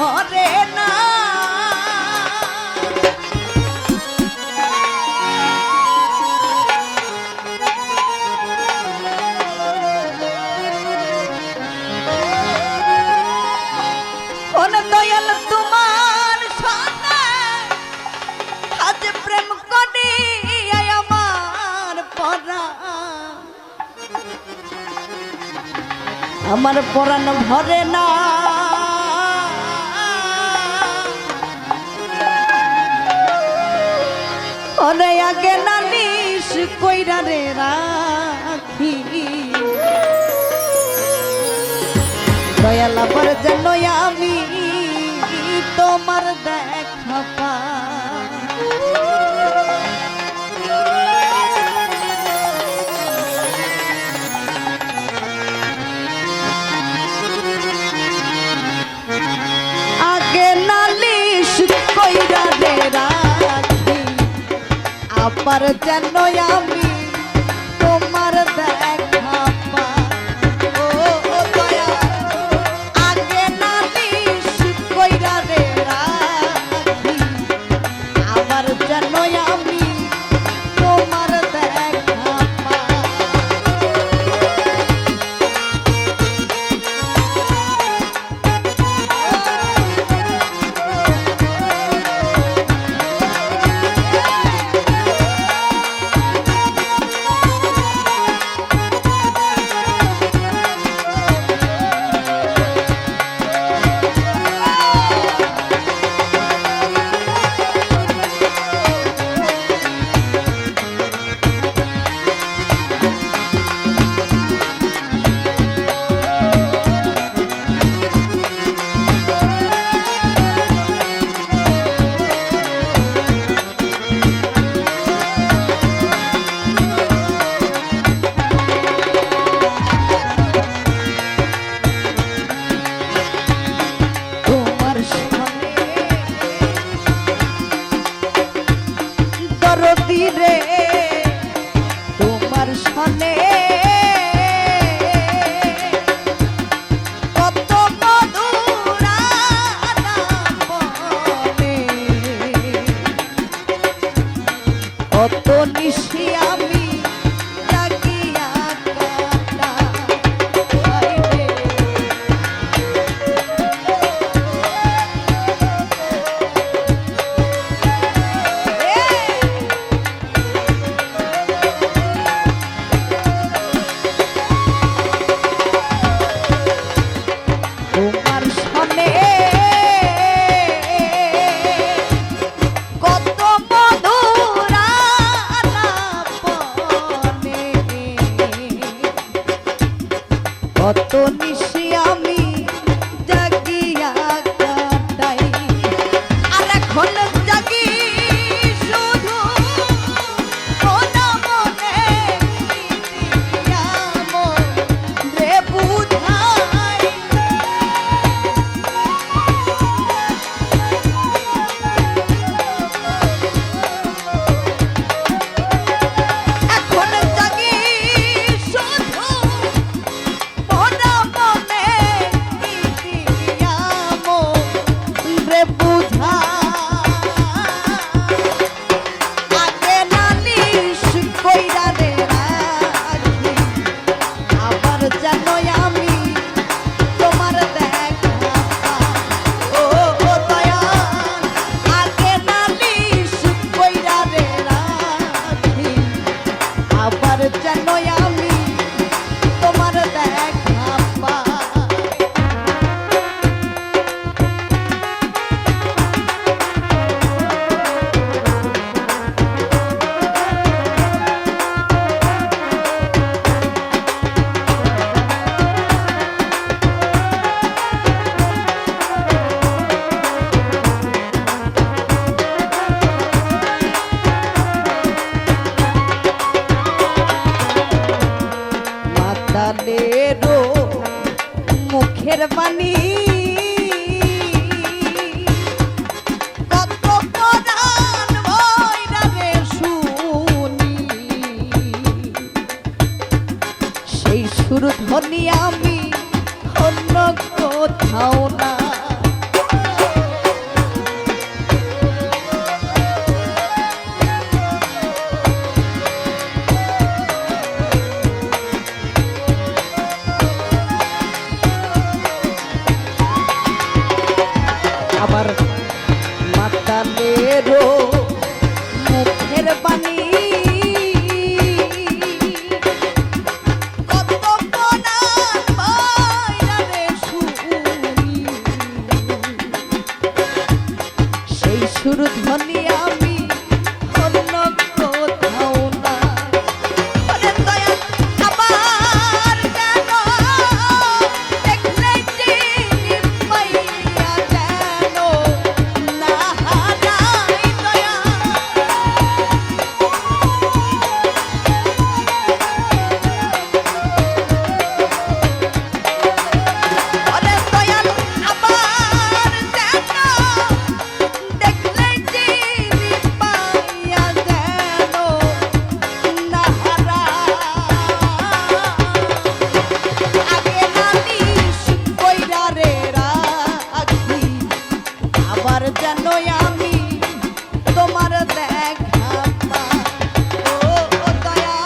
ভরে না দয়াল তোমার সাথে আজ প্রেম করি আমার পরাণ ভরে না ওরে আগে নালিশ কইরা রে রাখি দয়াল আবার যেন আমি তোমার দেখা পাই আগে নালিশ কইরা রে রাখি আবার যেন আমি তোমার দেখা পাই ও দয়া আগে নালিশ কইরা রে রাখি আবার যেন আমি তোমার দেখা পাই আবার মাতালেরও মুখের বাণী কত বনান বাইরে শুনি সেই সুর ধ্বনি আমি অন্য কোথাও না ওরে দয়াল আবার যেন দেখলে চিনি পাইয়া যেন না হারাই দয়াল ওরে দয়াল আবার যেন দেখলে চিনি পাইয়া যেন না হারাই আগে নালিশ কইরা রে রাখি আবার যেন আমি তোমার দেখা পাই ও দয়া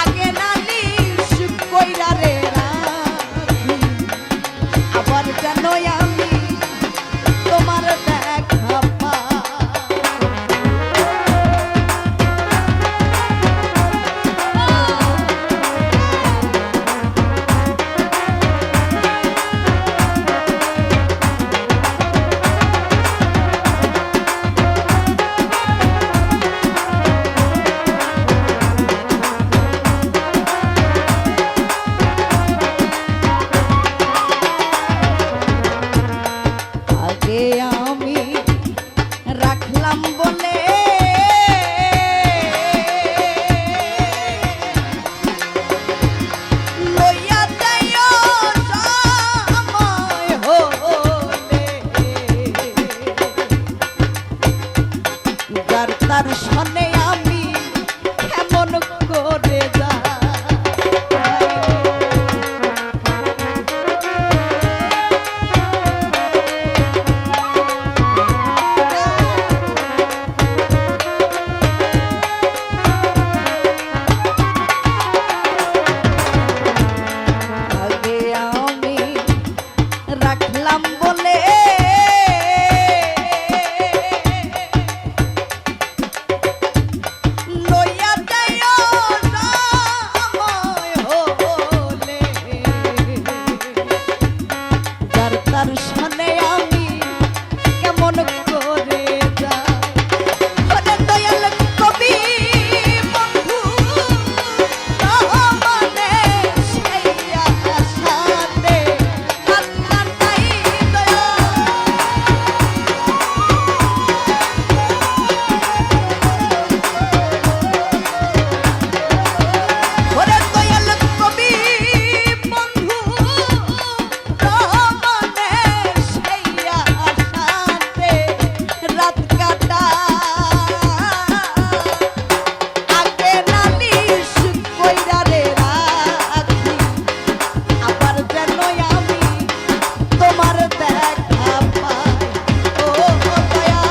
আগে নালিশ কইরা রে রাখি আবার যেন আমি তোমার দেখা পাই আগে আমি রাখলাম বলে লইয়া যাইও সময় হলে যার তার সনে আমি কেমন করে যাই আগে আমি রাখলাম বলে লইয়া যাইও সময় হলে যার তার সনে আমি কেমন করে যাই ওরে দয়াল কবি বন্ধু রহমানে সেই আশাতে হাত কাটাই দয়া ওরে দয়াল কবি বন্ধু রহমানে সেই আশাতে রাত কাটা আগে নালিশ কইরা রে রাখি আবার যেন আমি তোমার দেখা পাই ও দয়া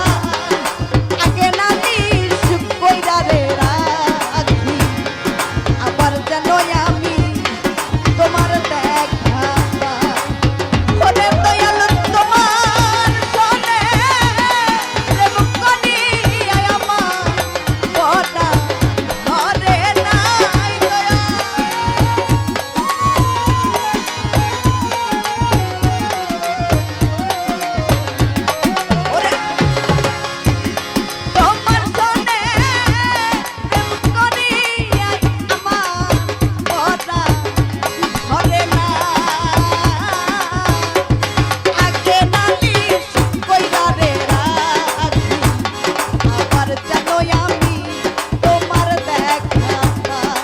আগে নালিশ কইরা রে রাখি আবার যেন আমি তোমার দেখা পাই ওরে দয়াল তোমার সনে প্রেম করিয়া আমার বড়া ধরে নাই দয়া ওরে তোমার সনে প্রেম করিয়া আমার বড়া ধরে না আগে নালিশ কইরা রে রাখি আবার যেন আমি তোমার দেখা পাই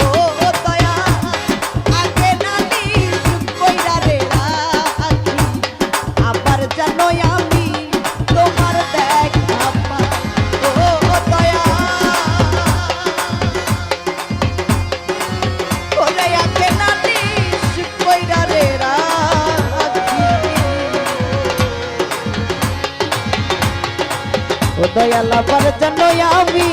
ও দয়া আগে নালিশ কইরা রে রাখি আবার যেন আমি তোমার দেখা পাই ও দয়া ওরে আগে নালিশ কইরা রে রাখি ও দয়াল আবার যেন আমি